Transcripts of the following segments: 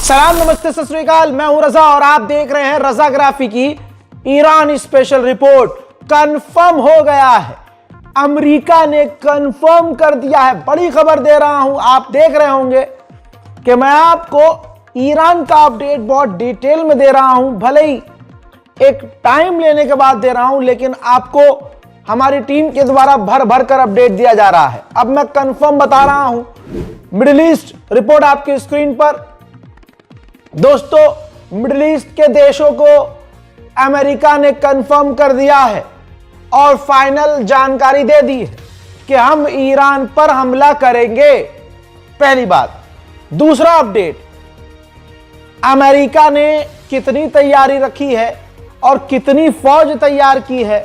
सलाम, नमस्ते, सत श्री अकाल। मैं हूं रजा और आप देख रहे हैं रजाग्राफी की ईरान स्पेशल रिपोर्ट। कंफर्म हो गया है, अमेरिका ने कंफर्म कर दिया है। बड़ी खबर दे रहा हूं, आप देख रहे होंगे कि मैं आपको ईरान का अपडेट बहुत डिटेल में दे रहा हूं। भले ही एक टाइम लेने के बाद दे रहा हूं, लेकिन आपको हमारी टीम के द्वारा भर भर कर अपडेट दिया जा रहा है। अब मैं कंफर्म बता रहा हूं। मिडिल ईस्ट रिपोर्ट आपकी स्क्रीन पर। दोस्तों, मिडिल ईस्ट के देशों को अमेरिका ने कंफर्म कर दिया है और फाइनल जानकारी दे दी है कि हम ईरान पर हमला करेंगे। पहली बात। दूसरा अपडेट, अमेरिका ने कितनी तैयारी रखी है और कितनी फौज तैयार की है,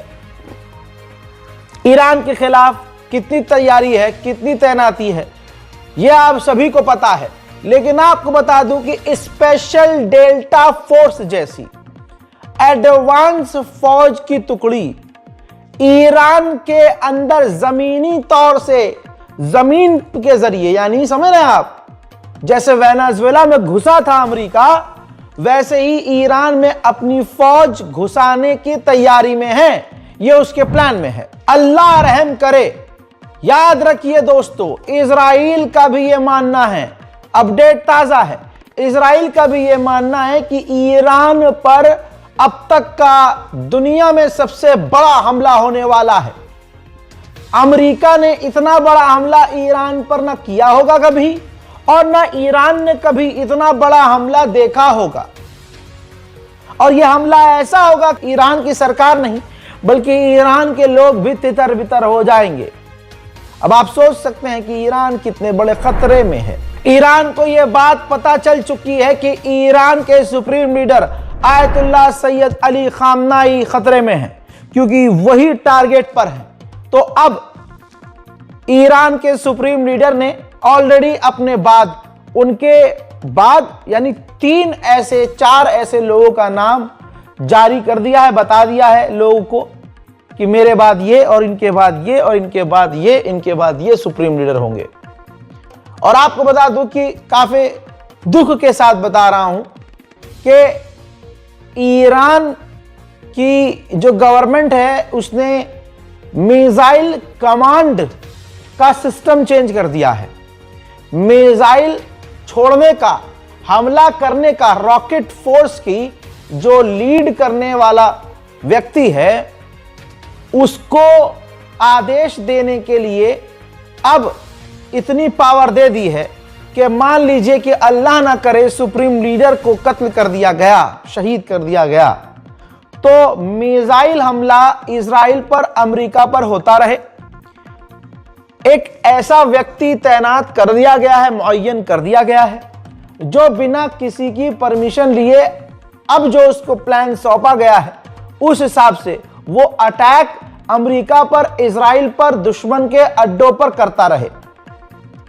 ईरान के खिलाफ कितनी तैयारी है, कितनी तैनाती है, यह आप सभी को पता है। लेकिन आपको बता दूं कि स्पेशल डेल्टा फोर्स जैसी एडवांस फौज की टुकड़ी ईरान के अंदर जमीनी तौर से, जमीन के जरिए, यानी समझ रहे हैं आप, जैसे वेनेजुएला में घुसा था अमेरिका, वैसे ही ईरान में अपनी फौज घुसाने की तैयारी में है। यह उसके प्लान में है। अल्लाह रहम करे। याद रखिए दोस्तों, इजराइल का भी यह मानना है, अपडेट ताजा है, इजराइल का भी यह मानना है कि ईरान पर अब तक का दुनिया में सबसे बड़ा हमला होने वाला है। अमेरिका ने इतना बड़ा हमला ईरान पर ना किया होगा कभी, और ना ईरान ने कभी इतना बड़ा हमला देखा होगा। और यह हमला ऐसा होगा कि ईरान की सरकार नहीं, बल्कि ईरान के लोग भी तितर बितर हो जाएंगे। अब आप सोच सकते हैं कि ईरान कितने बड़े खतरे में है। ईरान को यह बात पता चल चुकी है कि ईरान के supreme leader Ayatollah Syed Ali खामनाई खतरे में है, क्योंकि वही टारगेट पर है। तो अब ईरान के सुप्रीम लीडर ने ऑलरेडी अपने बाद, उनके बाद यानी 4 ऐसे लोगों का नाम जारी कर दिया है, बता दिया है लोगों को कि मेरे बाद ये, और इनके बाद ये, और इनके बाद ये, इनके बाद ये सुप्रीम लीडर होंगे। और आपको बता दूं कि काफी दुख के साथ बता रहा हूं कि ईरान की जो गवर्नमेंट है उसने मिसाइल कमांड का सिस्टम चेंज कर दिया है। मिसाइल छोड़ने का, हमला करने का, रॉकेट फोर्स की जो लीड करने वाला व्यक्ति है, उसको आदेश देने के लिए अब इतनी पावर दे दी है कि मान लीजिए कि अल्लाह ना करे सुप्रीम लीडर को कत्ल कर दिया गया, शहीद कर दिया गया, तो मिसाइल हमला इजराइल पर, अमेरिका पर होता रहे। एक ऐसा व्यक्ति तैनात कर दिया गया है, मुअय्यन कर दिया गया है, जो बिना किसी की परमिशन लिए अब जो उसको प्लान सौंपा गया है, उस हिसाब से वो अटैक अमेरिका पर, इजराइल पर, दुश्मन के अड्डों पर करता रहे।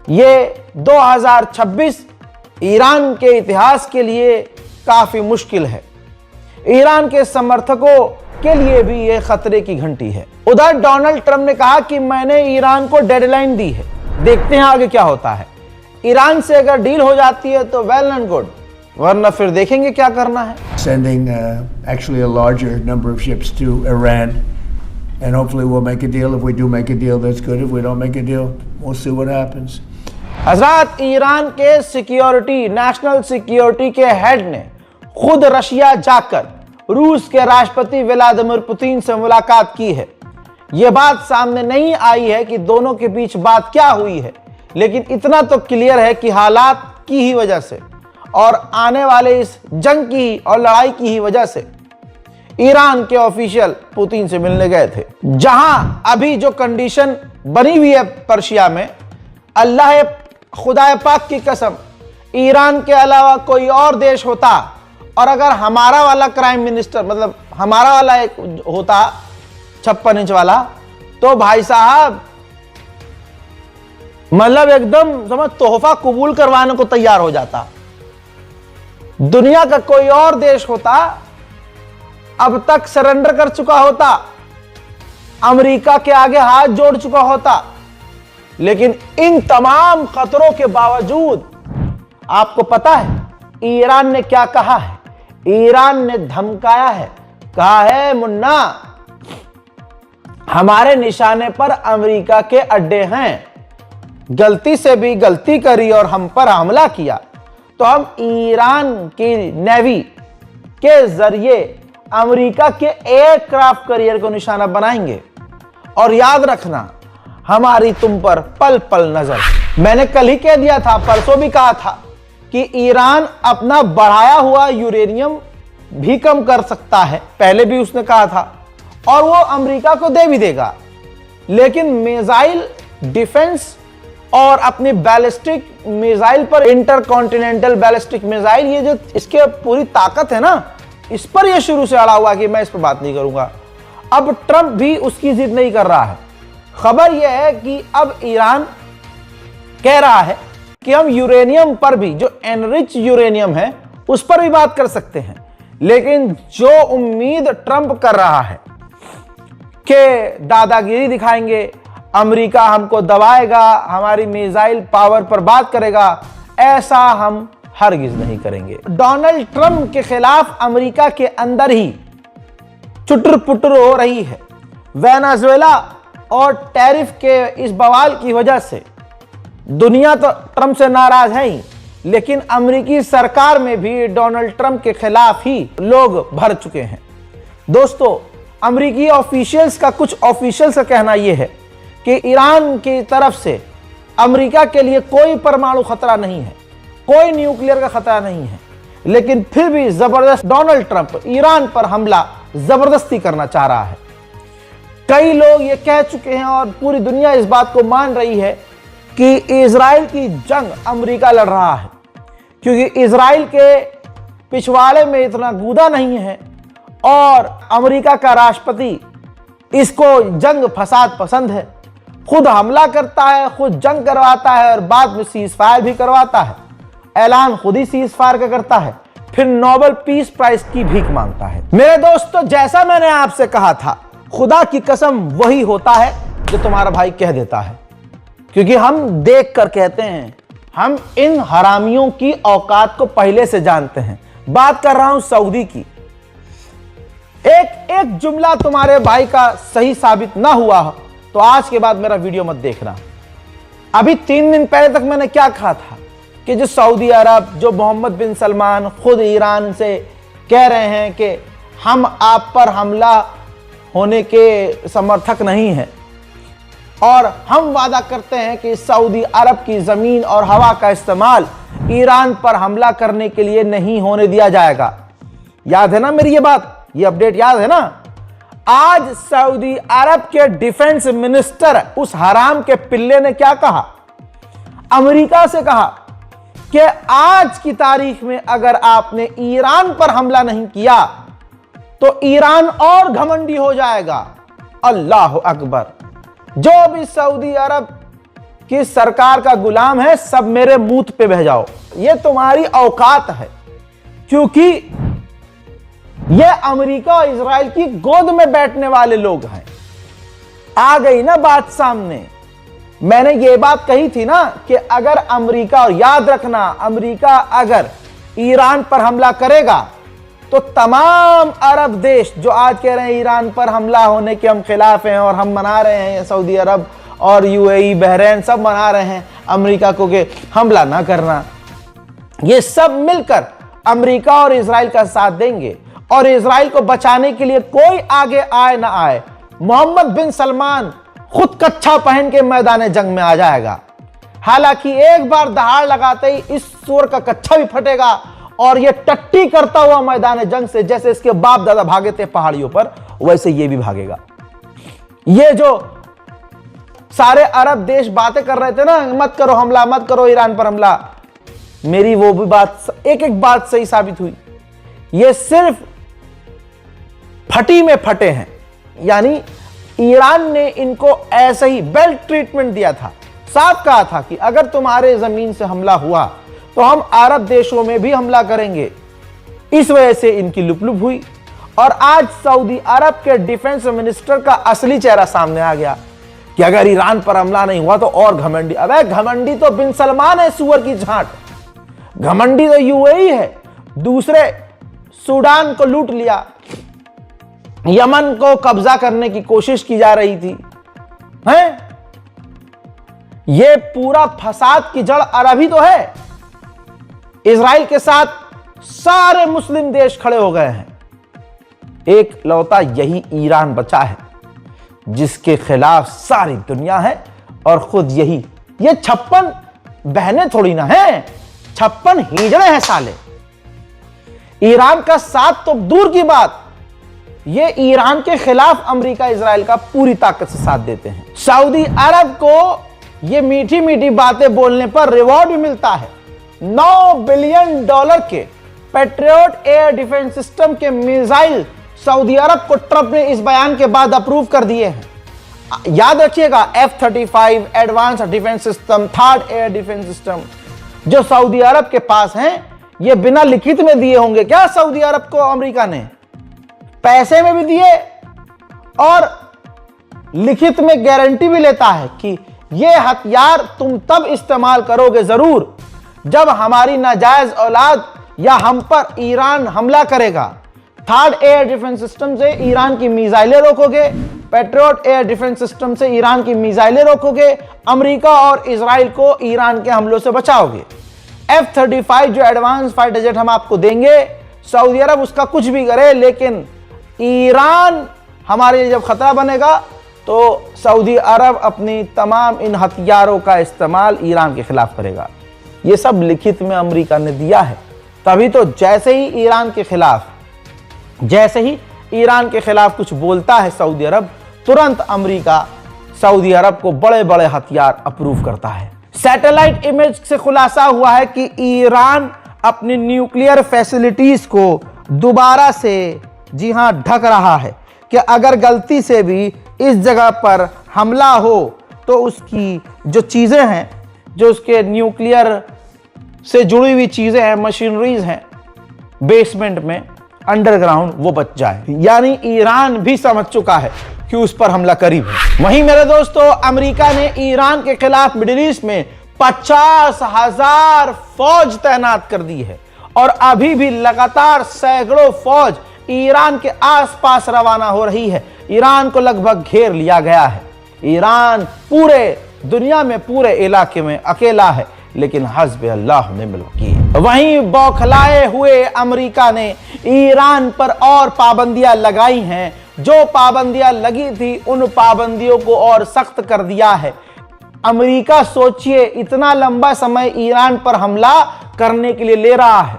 ये 2026 ईरान के इतिहास के लिए काफी मुश्किल है। ईरान के समर्थकों के लिए भी ये खतरे की घंटी है। उधर डोनाल्ड ट्रंप ने कहा कि मैंने ईरान को डेडलाइन दी है, देखते हैं आगे क्या होता है। ईरान से अगर डील हो जाती है तो वेल एंड गुड, वरना फिर देखेंगे क्या करना है। Sending actually a larger number of ships to Iran, and hopefully we'll make a deal. If we do make a deal, that's good. If we don't make a deal, we'll see what happens. हजरात, Iran के security, national security के head ने खुद Russia जाकर रूस के राष्ट्रपति Vladimir Putin से मुलाकात की है। यह बात सामने नहीं आई है कि दोनों के बीच बात क्या हुई है, लेकिन इतना तो क्लियर है कि हालात की ही वजह से और आने वाले इस जंग की और लड़ाई की ही वजह से ईरान के ऑफिशियल पुतिन से मिलने गए थे। जहां अभी जो कंडीशन बनी हुई है पर्शिया में, अल्लाह खुदा पाक की कसम, ईरान के अलावा कोई और देश होता और अगर हमारा वाला प्राइम मिनिस्टर, मतलब हमारा वाला एक होता 56 इंच वाला, तो भाई साहब मतलब एकदम समझ तोहफा कबूल करवाने को तैयार हो जाता। दुनिया का कोई और देश होता अब तक सरेंडर कर चुका होता, अमेरिका के आगे हाथ जोड़ चुका होता। लेकिन इन तमाम खतरों के बावजूद आपको पता है ईरान ने क्या कहा है? ईरान ने धमकाया है, कहा है मुन्ना हमारे निशाने पर अमेरिका के अड्डे हैं, गलती से भी गलती करी और हम पर हमला किया तो हम ईरान की नेवी के जरिए अमेरिका के एयरक्राफ्ट कैरियर को निशाना बनाएंगे और याद रखना हमारी तुम पर पल पल नजर। मैंने कल ही कह दिया था, परसों भी कहा था कि ईरान अपना बढ़ाया हुआ यूरेनियम भी कम कर सकता है, पहले भी उसने कहा था, और वो अमेरिका को दे भी देगा। लेकिन मिसाइल डिफेंस और अपनी बैलिस्टिक मिसाइल पर, इंटरकॉन्टिनेंटल बैलिस्टिक मिसाइल, ये जो इसके पूरी ताकत है ना, इस पर ये शुरू से अड़ा हुआ कि मैं इस पर बात नहीं करूंगा। अब ट्रंप भी उसकी जिद नहीं कर रहा है। खबर यह है कि अब ईरान कह रहा है कि हम यूरेनियम पर भी, जो एनरिच यूरेनियम है, उस पर भी बात कर सकते हैं। लेकिन जो उम्मीद ट्रंप कर रहा है कि दादागिरी दिखाएंगे, अमेरिका हमको दबाएगा, हमारी मिसाइल पावर पर बात करेगा, ऐसा हम हरगिज नहीं करेंगे। डोनाल्ड ट्रंप के खिलाफ अमेरिका के अंदर ही चुटर पुटर हो रही है। वेनेजुएला और टैरिफ के इस बवाल की वजह से दुनिया तो ट्रंप से नाराज है ही, लेकिन अमेरिकी सरकार में भी डोनाल्ड ट्रंप के खिलाफ ही लोग भर चुके हैं। दोस्तों, अमेरिकी ऑफिशियल्स का, कुछ ऑफिशियल्स का कहना यह है कि ईरान की तरफ से अमेरिका के लिए कोई परमाणु खतरा नहीं है, कोई न्यूक्लियर का खतरा नहीं है, लेकिन फिर भी जबरदस्त डोनाल्ड ट्रंप ईरान पर हमला जबरदस्ती करना चाह रहा है। कई लोग ये कह चुके हैं और पूरी दुनिया इस बात को मान रही है कि इजराइल की जंग अमेरिका लड़ रहा है, क्योंकि इजराइल के पिछवाड़े में इतना गूदा नहीं है और अमेरिका का राष्ट्रपति इसको जंग फसाद पसंद है, खुद हमला करता है, खुद जंग करवाता है और बाद में सीज फायर भी करवाता है। ऐलान खुद ही सीज फायर का करता है, फिर नोबेल पीस प्राइज की भीख मांगता है। मेरे दोस्तों, जैसा मैंने आपसे कहा था, खुदा की कसम वही होता है जो तुम्हारा भाई कह देता है, क्योंकि हम देख कर कहते हैं। हम इन हरामियों की औकात को पहले से जानते हैं। बात कर रहा हूं सऊदी की। एक एक जुमला तुम्हारे भाई का सही साबित ना हुआ तो आज के बाद मेरा वीडियो मत देखना। अभी 3 दिन पहले तक मैंने क्या कहा था कि जो सऊदी अरब, जो मोहम्मद बिन सलमान खुद ईरान से कह रहे हैं कि हम आप पर हमला होने के समर्थक नहीं हैं और हम वादा करते हैं कि सऊदी अरब की जमीन और हवा का इस्तेमाल ईरान पर हमला करने के लिए नहीं होने दिया जाएगा। याद है ना मेरी ये बात, ये अपडेट याद है ना? आज सऊदी अरब के डिफेंस मिनिस्टर, उस हराम के पिल्ले ने क्या कहा? अमेरिका से कहा कि आज की तारीख में अगर आपने ईरान पर हमला नहीं किया तो ईरान और घमंडी हो जाएगा। अल्लाह अकबर। जो भी सऊदी अरब की सरकार का गुलाम है, सब मेरे मुंह पे बह जाओ। ये तुम्हारी औकात है, क्योंकि ये अमेरिका और इजराइल की गोद में बैठने वाले लोग हैं। आ गई ना बात सामने। मैंने ये बात कही थी ना कि अगर अमेरिका, और याद रखना, अमेरिका अगर ईरान पर हमला करेगा तो तमाम अरब देश जो आज कह रहे हैं ईरान पर हमला होने के हम खिलाफ हैं और हम मना रहे हैं, सऊदी अरब और यूएई, बहरीन सब मना रहे हैं अमेरिका को कि हमला ना करना, ये सब मिलकर अमेरिका और इजराइल का साथ देंगे और इजराइल को बचाने के लिए कोई आगे आए ना आए, मोहम्मद बिन सलमान खुद कच्छा पहन के मैदान जंग में आ जाएगा। हालांकि एक बार दहाड़ लगाते ही इस सूर का कच्छा भी फटेगा और ये टट्टी करता हुआ मैदान जंग से, जैसे इसके बाप दादा भागे थे पहाड़ियों पर, वैसे ये भी भागेगा। ये जो सारे अरब देश बातें कर रहे थे ना, मत करो हमला, मत करो ईरान पर हमला, मेरी वो भी बात, एक एक बात सही साबित हुई। ये सिर्फ फटी में फटे हैं, यानी ईरान ने इनको ऐसे ही बेल्ट ट्रीटमेंट दिया था। साफ कहा था कि अगर तुम्हारे जमीन से हमला हुआ तो हम अरब देशों में भी हमला करेंगे। इस वजह से इनकी लुपलुप हुई और आज सऊदी अरब के डिफेंस मिनिस्टर का असली चेहरा सामने आ गया कि अगर ईरान पर हमला नहीं हुआ तो और घमंडी। अबे घमंडी तो बिन सलमान है, सुअर की झांट। घमंडी तो यूएई है। दूसरे सूडान को लूट लिया, यमन को कब्जा करने की कोशिश की जा रही थी, हैं? ये पूरा फसाद की जड़ अरब ही तो है। इजराइल के साथ सारे मुस्लिम देश खड़े हो गए हैं, एक लौता यही ईरान बचा है जिसके खिलाफ सारी दुनिया है। और खुद यही, ये 56 बहनें थोड़ी ना हैं, 56 हिजड़े हैं साले। ईरान का साथ तो दूर की बात, ये ईरान के खिलाफ अमेरिका इजराइल का पूरी ताकत से साथ देते हैं। सऊदी अरब को ये मीठी मीठी बातें बोलने पर रिवॉर्ड भी मिलता है। $9 बिलियन के पैट्रियट एयर डिफेंस सिस्टम के मिसाइल सऊदी अरब को ट्रंप ने इस बयान के बाद अप्रूव कर दिए हैं। याद रखिएगा, F-35 advance defence system, third air defence system जो सऊदी अरब के पास हैं, ये बिना लिखित में दिए होंगे क्या सऊदी अरब को अमेरिका ने? पैसे में भी दिए और लिखित में गारंटी भी लेता है कि ये हथियार तुम तब इस्तेमाल करोगे जरूर जब हमारी नाजायज औलाद या हम पर ईरान हमला करेगा। थर्ड एयर डिफेंस सिस्टम से ईरान की मिसाइलें रोकोगे, पैट्रियट एयर डिफेंस सिस्टम से ईरान की मिसाइलें रोकोगे, अमेरिका और इजराइल को ईरान के हमलों से बचाओगे। F-35 जो एडवांस फाइटर जेट हम आपको देंगे, सऊदी अरब उसका कुछ भी करे, लेकिन ईरान हमारे लिए जब खतरा बनेगा तो सऊदी अरब अपनी तमाम इन हथियारों का इस्तेमाल ईरान के खिलाफ करेगा। ये सब लिखित में अमेरिका ने दिया है। तभी तो जैसे ही ईरान के खिलाफ कुछ बोलता है सऊदी अरब, तुरंत अमेरिका सऊदी अरब को बड़े बड़े हथियार अप्रूव करता है। सैटेलाइट इमेज से खुलासा हुआ है कि ईरान अपनी न्यूक्लियर फैसिलिटीज को दोबारा से, जी हां, ढक रहा है कि अगर गलती से भी इस जगह पर हमला हो तो उसकी जो चीजें हैं, जो उसके न्यूक्लियर से जुड़ी हुई चीजें हैं, मशीनरीज हैं बेसमेंट में, अंडरग्राउंड, वो बच जाए। यानी ईरान भी समझ चुका है कि उस पर हमला करीब है। वहीं मेरे दोस्तों, अमेरिका ने ईरान के खिलाफ मिडिल ईस्ट में 50,000 फौज तैनात कर दी है और अभी भी लगातार सैकड़ों फौज ईरान के आसपास रवाना हो रही है। ईरान को लगभग घेर लिया गया है। ईरान पूरे दुनिया में, पूरे इलाके में अकेला है, लेकिन हस्बे अल्लाह निअमल वकील। वहीं बौखलाए हुए अमेरिका ने ईरान पर और पाबंदियां लगाई हैं। जो पाबंदियां लगी थी उन पाबंदियों को और सख्त कर दिया है। अमेरिका सोचिए, इतना लंबा समय ईरान पर हमला करने के लिए ले रहा है,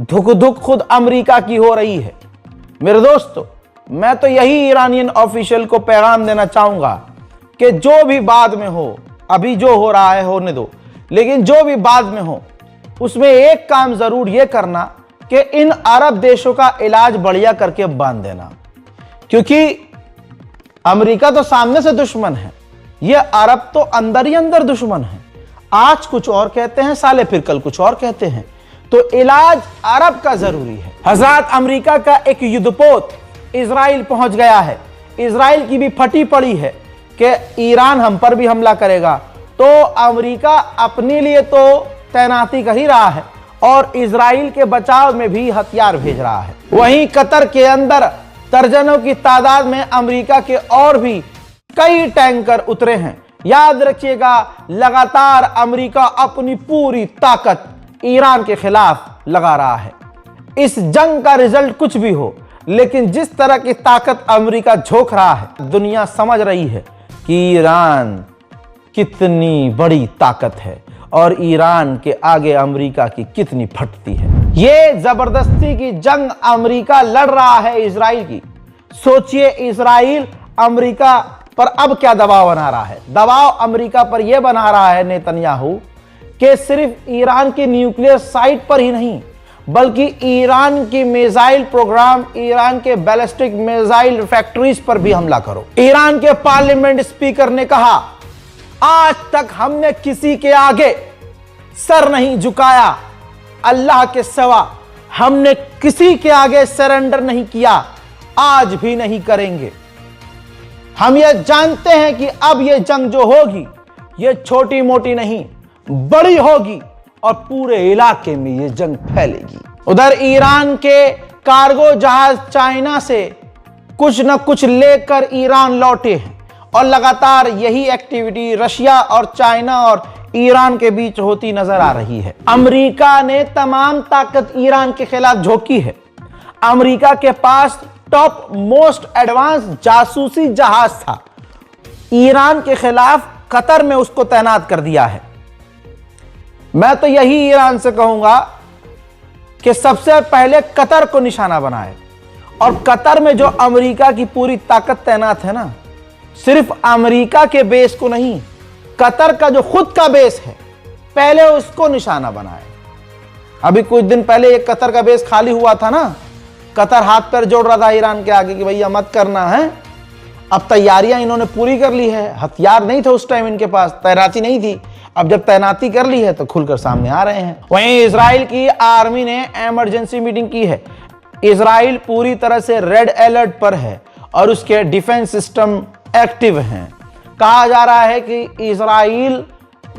धुक धुक खुद अमेरिका की हो रही है। मेरे दोस्तों, मैं तो यही ईरानियन ऑफिशियल को पैगाम देना चाहूंगा कि जो भी बाद में हो, अभी जो हो रहा है होने दो, लेकिन जो भी बाद में हो उसमें एक काम जरूर यह करना कि इन अरब देशों का इलाज बढ़िया करके बांध देना, क्योंकि अमेरिका तो सामने से दुश्मन है, ये अरब तो अंदर ही अंदर दुश्मन है। आज कुछ और कहते हैं साले, फिर कल कुछ और कहते हैं, तो इलाज अरब का जरूरी है। हजरत अमेरिका का एक युद्धपोत इजराइल पहुंच गया है। इजराइल की भी फटी पड़ी है कि ईरान हम पर भी हमला करेगा, तो अमेरिका अपने लिए तो तैनाती कर ही रहा है और इजराइल के बचाव में भी हथियार भेज रहा है। वहीं कतर के अंदर दर्जनों की तादाद में अमेरिका के और भी कई टैंकर उतरे हैं। याद रखिएगा, लगातार अमेरिका अपनी पूरी ताकत ईरान के खिलाफ लगा रहा है। इस जंग का रिजल्ट कुछ भी हो, लेकिन जिस तरह की ताकत अमेरिका झोंक रहा है, दुनिया समझ रही है कि ईरान कितनी बड़ी ताकत है और ईरान के आगे अमेरिका की कितनी फटती है। ये जबरदस्ती की जंग अमेरिका लड़ रहा है इजराइल की। सोचिए, इजराइल अमेरिका पर अब क्या दबाव बना रहा है। दबाव अमेरिका पर यह बना रहा है नेतन्याहू कि सिर्फ ईरान की न्यूक्लियर साइट पर ही नहीं, बल्कि ईरान की मिसाइल प्रोग्राम, ईरान के बैलिस्टिक मिसाइल फैक्ट्रीज पर भी हमला करो। ईरान के पार्लियामेंट स्पीकर ने कहा, आज तक हमने किसी के आगे सर नहीं झुकाया, अल्लाह के सिवा हमने किसी के आगे सरेंडर नहीं किया, आज भी नहीं करेंगे। हम ये जानते हैं कि अब ये जंग जो होगी, ये छोटी मोटी नहीं, बड़ी होगी और पूरे इलाके में ये जंग फैलेगी। उधर ईरान के कार्गो जहाज चाइना से कुछ न कुछ लेकर ईरान लौटे हैं और लगातार यही एक्टिविटी रशिया और चाइना और ईरान के बीच होती नजर आ रही है। अमेरिका ने तमाम ताकत ईरान के खिलाफ झोंकी है। अमेरिका के पास टॉप मोस्ट एडवांस जासूसी जहाज था, ईरान के खिलाफ कतर में उसको तैनात कर दिया है। मैं तो यही ईरान से कहूंगा कि सबसे पहले कतर को निशाना बनाए, और कतर में जो अमेरिका की पूरी ताकत तैनात है ना, सिर्फ अमेरिका के बेस को नहीं, कतर का जो खुद का बेस है पहले उसको निशाना बनाए। अभी कुछ दिन पहले एक कतर का बेस खाली हुआ था ना, कतर हाथ पैर जोड़ रहा था ईरान के आगे कि भैया मत करना है। अब तैयारियां इन्होंने पूरी कर ली है, हथियार नहीं थे उस टाइम इनके पास, तैनाती नहीं थी, अब जब तैनाती कर ली है तो खुलकर सामने आ रहे हैं। वहीं इजराइल की आर्मी ने इमरजेंसी मीटिंग की है। इजराइल पूरी तरह से रेड अलर्ट पर है और उसके डिफेंस सिस्टम एक्टिव हैं। कहा जा रहा है कि इजराइल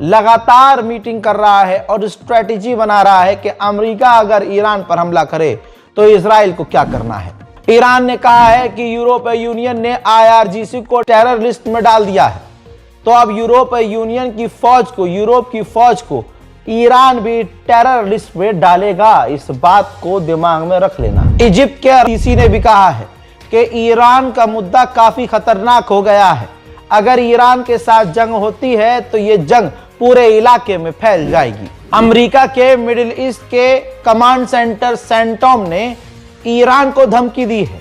लगातार मीटिंग कर रहा है और स्ट्रेटेजी बना रहा है कि अमेरिका अगर ईरान पर हमला करे तो इजराइल को क्या करना है। ईरान ने कहा है कि यूरोपीय यूनियन ने IRGC को टेरर लिस्ट में डाल दिया है, तो अब यूरोपीय यूनियन की फौज को, यूरोप की फौज को ईरान भी टेरर लिस्ट में डालेगा। इस बात को दिमाग में रख लेना। इजिप्ट के RCC ने भी कहा है कि ईरान का मुद्दा काफी खतरनाक हो गया है। अगर ईरान के साथ जंग होती है तो ये जंग पूरे इलाके में फैल जाएगी। अमेरिका के मिडिल ईस्ट के कमांड सेंटर सेंटोम ने ईरान को धमकी दी है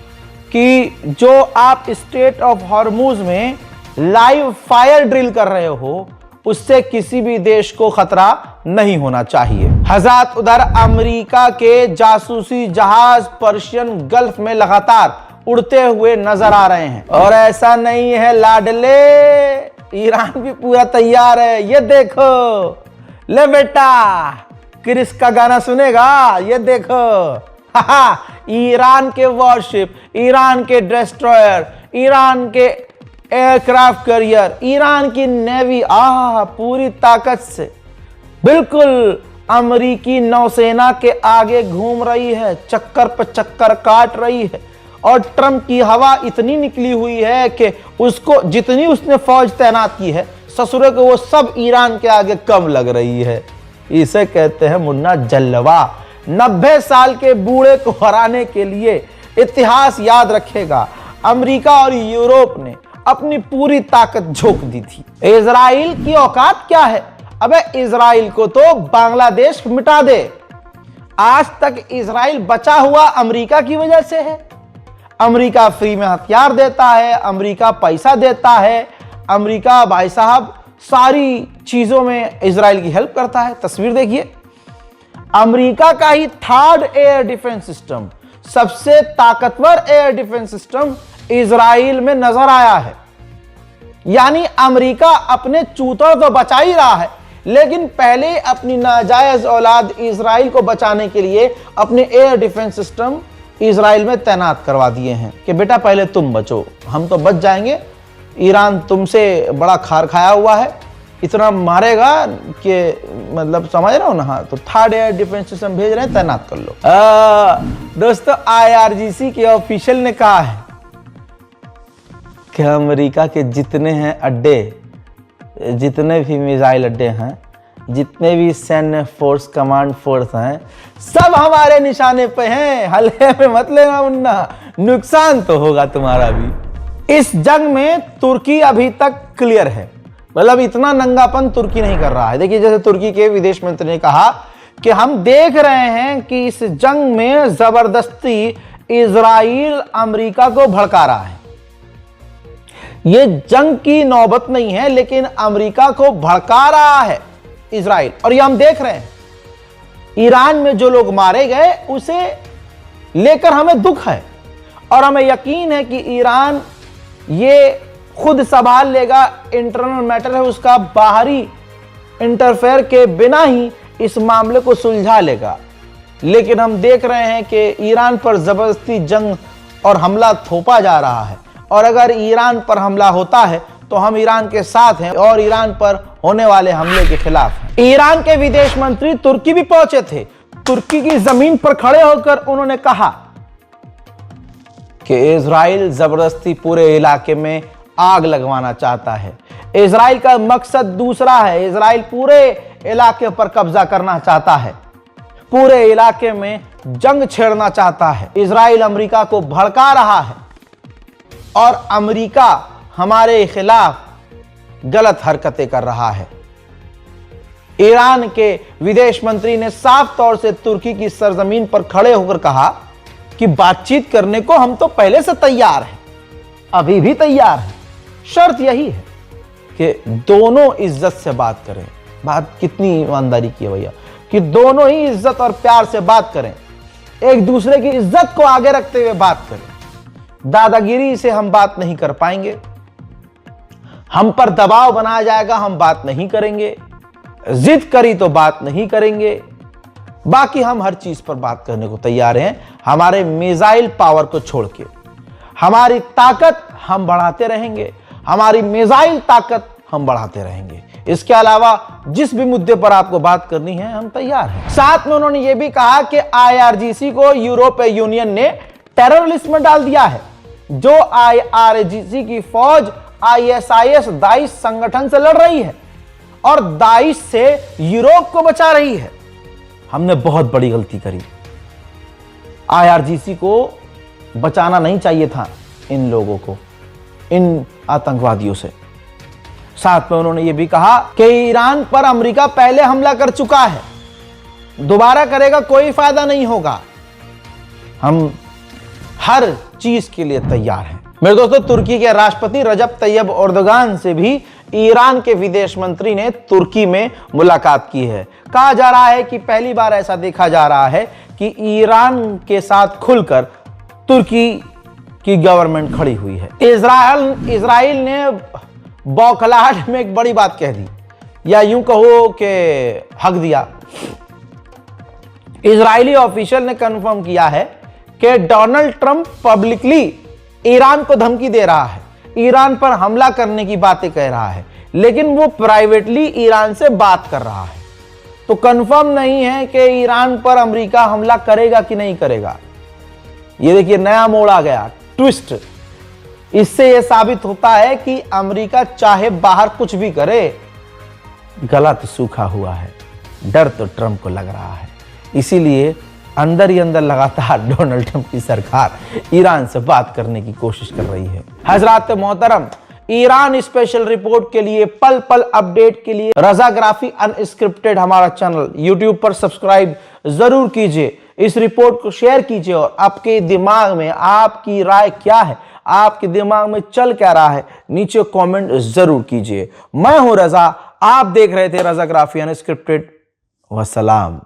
कि जो आप स्ट्रेट ऑफ हॉर्मुज में लाइव फायर ड्रिल कर रहे हो उससे किसी भी देश को खतरा नहीं होना चाहिए। हज़ात उधर अमेरिका के जासूसी जहाज पर्शियन गल्फ में लगातार उड़ते हुए नजर आ रहे हैं। और ऐसा नहीं है लाडले, ईरान भी पूरा तैयार है। ये देखो, ले बेटा क्रिस का गाना सुनेगा, ये देखो ईरान के वॉरशिप, ईरान के डिस्ट्रॉयर, ईरान के एयरक्राफ्ट कैरियर, ईरान की नेवी पूरी ताकत से बिल्कुल अमेरिकी नौसेना के आगे घूम रही है, चक्कर पर चक्कर काट रही है। और ट्रंप की हवा इतनी निकली हुई है कि उसको जितनी उसने फौज तैनात की है ससुरे को वो सब ईरान के आगे कम लग रही है। इसे कहते हैं मुन्ना जलवा। 90 साल के बूढ़े को हराने के लिए इतिहास याद रखेगा। अमेरिका और यूरोप ने अपनी पूरी ताकत झोंक दी थी। इजराइल की औकात क्या है? अबे इजराइल को तो बांग्लादेश मिटा दे। आज तक इजराइल बचा हुआ अमेरिका की वजह से है। अमेरिका फ्री में हथियार देता है, अमेरिका पैसा देता है, अमेरिका भाई साहब सारी चीजों में इजराइल की हेल्प करता है। तस्वीर देखिए, अमेरिका का ही 3rd एयर डिफेंस सिस्टम, सबसे ताकतवर एयर डिफेंस सिस्टम इजराइल में नजर आया है। यानी अमेरिका अपने चूतों तो बचा ही रहा है, लेकिन पहले अपनी नाजायज औलाद इजराइल को बचाने के लिए अपने एयर डिफेंस सिस्टम इजराइल में तैनात करवा दिए हैं कि बेटा पहले तुम बचो, हम तो बच जाएंगे, ईरान तुमसे बड़ा खार खाया हुआ है, इतना मारेगा कि मतलब समझ रहे हो ना। हाँ, तो 3rd एयर डिफेंस सिस्टम भेज रहे हैं, तैनात कर लो। दोस्तों, IRGC के ऑफिशियल ने कहा है कि अमेरिका के जितने हैं अड्डे, जितने भी मिसाइल अड्डे हैं, जितने भी सैन्य फोर्स, कमांड फोर्स हैं, सब हमारे निशाने पे हैं। हल्के में मत लेना मुन्ना, नुकसान तो होगा तुम्हारा भी। इस जंग में तुर्की अभी तक क्लियर है, मतलब इतना नंगापन तुर्की नहीं कर रहा है। देखिए, जैसे तुर्की के विदेश मंत्री ने कहा कि हम देख रहे हैं कि इस जंग में जबरदस्ती इजराइल अमेरिका को भड़का रहा है। ये जंग की नौबत नहीं है, लेकिन अमेरिका को भड़का रहा है इजराइल, और ये हम देख रहे हैं। ईरान में जो लोग मारे गए उसे लेकर हमें दुख है, और हमें यकीन है कि ईरान ये खुद संभाल लेगा। इंटरनल मैटर है उसका, बाहरी इंटरफेयर के बिना ही इस मामले को सुलझा लेगा। लेकिन हम देख रहे हैं कि ईरान पर जबरदस्ती जंग और हमला थोपा जा रहा है, और अगर ईरान पर हमला होता है तो हम ईरान के साथ हैं और ईरान पर होने वाले हमले के खिलाफ हैं। ईरान के विदेश मंत्री तुर्की भी पहुंचे थे। तुर्की की जमीन पर खड़े होकर उन्होंने कहा कि इजराइल जबरदस्ती पूरे इलाके में आग लगवाना चाहता है। इजराइल का मकसद दूसरा है। इजराइल पूरे इलाके पर कब्जा करना चाहता है, पूरे इलाके में जंग छेड़ना चाहता है। इजराइल अमेरिका को भड़का रहा है और अमेरिका हमारे खिलाफ गलत हरकतें कर रहा है। ईरान के विदेश मंत्री ने साफ तौर से तुर्की की सरजमीन पर खड़े होकर कहा कि बातचीत करने को हम तो पहले से तैयार हैं, अभी भी तैयार हैं। शर्त यही है कि दोनों इज्जत से बात करें। बात कितनी ईमानदारी की है भैया, कि दोनों ही इज्जत और प्यार से बात करें, एक दूसरे की इज्जत को आगे रखते हुए बात करें। दादागिरी से हम बात नहीं कर पाएंगे, हम पर दबाव बनाया जाएगा, हम बात नहीं करेंगे। जिद करी तो बात नहीं करेंगे। बाकी हम हर चीज पर बात करने को तैयार हैं, हमारे मिसाइल पावर को छोड़ के। हमारी ताकत हम बढ़ाते रहेंगे, हमारी मिसाइल ताकत हम बढ़ाते रहेंगे। इसके अलावा जिस भी मुद्दे पर आपको बात करनी है हम तैयार हैं। साथ में उन्होंने यह भी कहा कि IRGC को यूरोपीय यूनियन ने टेरर लिस्ट में डाल दिया है। जो IRGC की फौज ISIS दाइश संगठन से लड़ रही है और दाइश से यूरोप को बचा रही है। हमने बहुत बड़ी गलती करी। IRGC को बचाना नहीं चाहिए था इन लोगों को, इन आतंकवादियों से। साथ में उन्होंने यह भी कहा कि ईरान पर अमेरिका पहले हमला कर चुका है, दोबारा करेगा कोई फायदा नहीं होगा। हम हर चीज के लिए तैयार हैं। मेरे दोस्तों, तुर्की के राष्ट्रपति रजब तैयब एर्दोगान से भी ईरान के विदेश मंत्री ने तुर्की में मुलाकात की है। कहा जा रहा है कि पहली बार ऐसा देखा जा रहा है कि ईरान के साथ खुलकर तुर्की की गवर्नमेंट खड़ी हुई है। इजराइल ने बौखलाहट में एक बड़ी बात कह दी, या यूं कहो कि हक दिया। इजरायली ऑफिशियल ने कंफर्म किया है कि डोनाल्ड ट्रंप पब्लिकली ईरान को धमकी दे रहा है, ईरान पर हमला करने की बातें कह रहा है, लेकिन वो प्राइवेटली ईरान से बात कर रहा है। तो कंफर्म नहीं है कि ईरान पर अमेरिका हमला करेगा कि नहीं करेगा। ये देखिए, नया मोड़ आ गया, ट्विस्ट। इससे यह साबित होता है कि अमेरिका चाहे बाहर कुछ भी करे, गला तो सूखा हुआ है, डर तो ट्रंप को लग रहा है। इसीलिए अंदर ही अंदर लगातार डोनाल्ड ट्रंप की सरकार ईरान से बात करने की कोशिश कर रही है। हजरात मोहतरम, ईरान स्पेशल रिपोर्ट के लिए, पल पल अपडेट के लिए रजाग्राफी अनस्क्रिप्टेड हमारा चैनल यूट्यूब पर सब्सक्राइब जरूर कीजिए। इस रिपोर्ट को शेयर कीजिए और आपके दिमाग में आपकी राय क्या है, आपके दिमाग में चल क्या रहा है, नीचे कमेंट जरूर कीजिए। मैं हूं रजा, आप देख रहे थे रजाग्राफी अनस्क्रिप्टेड। वसलाम।